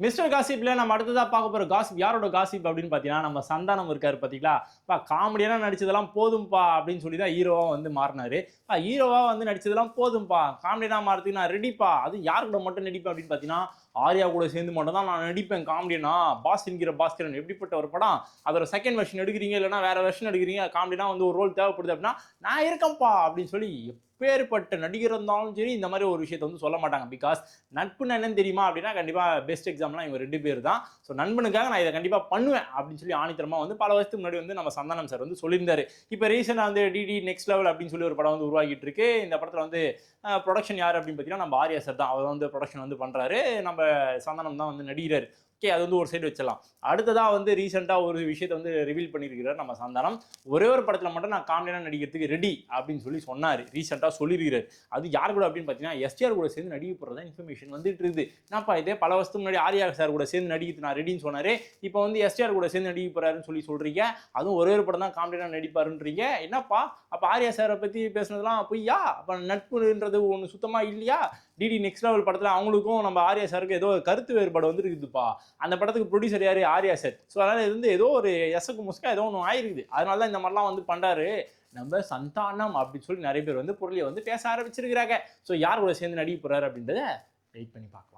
Mister காசிப்ல நம்ம அடுத்ததா பார்க்க போற காசிப் யாரோட காசிப் அப்படின்னு பார்த்தீங்கன்னா நம்ம சந்தானம் இருக்காரு பார்த்தீங்களா. காமெடியான நடிச்சதெல்லாம் போதும்பா அப்படின்னு சொல்லி தான் ஹீரோவா வந்து மாறினாரு. ஹீரோவா வந்து நடிச்சதெல்லாம் போதும்பா, காமெடியனா மாறதுக்கு நான் ரெடிப்பா. அது யார் கூட மட்டும் நடிப்பேன் அப்படின்னு பார்த்தீங்கன்னா ஆர்யா கூட சேர்ந்து மட்டும் தான் நான் நடிப்பேன் காமெடினா. பாஸ் என்கிற பாஸ்கரன் எப்படிப்பட்ட ஒரு படம், அதோட செகண்ட் வெர்ஷன் எடுக்கிறீங்க இல்லைன்னா வேற வெர்ஷன் எடுக்கிறீங்க, காமெடினா வந்து ஒரு ரோல் தேவைப்படுது அப்படின்னா நான் இருக்கேன்ப்பா அப்படின்னு சொல்லி எப்பேற்பட்ட நடிகர் இருந்தாலும் சரி இந்த மாதிரி ஒரு விஷயத்தை வந்து சொல்ல மாட்டாங்க. பிகாஸ் நட்புன்னு என்னன்னு தெரியுமா அப்படின்னா கண்டிப்பாக பெஸ்ட் எக்ஸாம்லாம் இவங்க 2 பேர் தான். ஸோ நண்பனுக்காக நான் இதை கண்டிப்பாக பண்ணுவேன் அப்படின்னு சொல்லி ஆணித்தரமாக வந்து பல வருஷத்துக்கு முன்னாடி வந்து நம்ம சந்தானம் சார் வந்து சொல்லியிருந்தாரு. இப்போ ரீசெண்டாக வந்து டிடி நெக்ஸ்ட் லெவல் அப்படின்னு சொல்லி ஒரு படம் வந்து உருவாகிட்டு இருக்கு. இந்த படத்தில் வந்து ப்ரொடக்ஷன் யார் அப்படின்னு பார்த்தீங்கன்னா நம்ம ஆர்யா சார் தான். அவர் வந்து ப்ரொடக்ஷன் வந்து பண்ணுறாரு. நம்ம சந்தானம் தான் வந்து நடிகிறார். ஓகே, அது வந்து ஒரு சைடு வச்சிடலாம். அடுத்ததாக வந்து ரீசெண்டாக ஒரு விஷயத்தை வந்து ரிவீல் பண்ணியிருக்கிறார் நம்ம சந்தானம். ஒரே ஒரு படத்தில் மட்டும் நான் காமெடியாக நடிக்கிறதுக்கு ரெடி அப்படின்னு சொல்லி சொன்னார். ரீசெண்டாக சொல்லியிருக்கிறார். அது யார் கூட அப்படின்னு பார்த்தீங்கன்னா எஸ்டிஆர் கூட சேர்ந்து நடிக்க போகிறதா இன்ஃபர்மேஷன் வந்துட்டு இருக்குது. என்னப்பா இதே பல வருஷத்துக்கு முன்னாடி ஆர்யா சார் கூட சேர்ந்து நடிக்கிறது நான் ரெடின்னு சொன்னார். இப்போ வந்து எஸ்டிஆர் கூட சேர்ந்து நடிக்க போகிறாருன்னு சொல்லி சொல்கிறீங்க. அதுவும் ஒரே ஒரு படம் தான் காமெடியாக நடிப்பாருன்றீங்க. என்னப்பா அப்போ ஆர்யா சாரை பற்றி பேசுனதுலாம் பொய்யா? அப்போ நட்புன்றது ஒன்று சுத்தமாக இல்லையா? டிடி நெக்ஸ்ட் லெவல் படத்தில் அவங்களுக்கும் நம்ம ஆர்யா சாருக்கு ஏதோ கருத்து வேறுபாடு வந்து இருக்குதுப்பா. அந்த படத்துக்கு ப்ரொடியூசர் யாரு? ஆர்யா சார். ஸோ அதனால் இது வந்து ஏதோ ஒரு எசக்கு முஸ்கா ஏதோ ஒன்று ஆயிருக்குது. அதனால தான் இந்த மாதிரிலாம் வந்து பண்ணுறாரு நம்ம சந்தானம் அப்படின்னு சொல்லி நிறைய பேர் வந்து பொருளியை வந்து பேச ஆரம்பிச்சிருக்கிறாங்க. ஸோ யார் கூட சேர்ந்து நடிக்க போறாரு அப்படின்றத வெயிட் பண்ணி பார்க்கலாம்.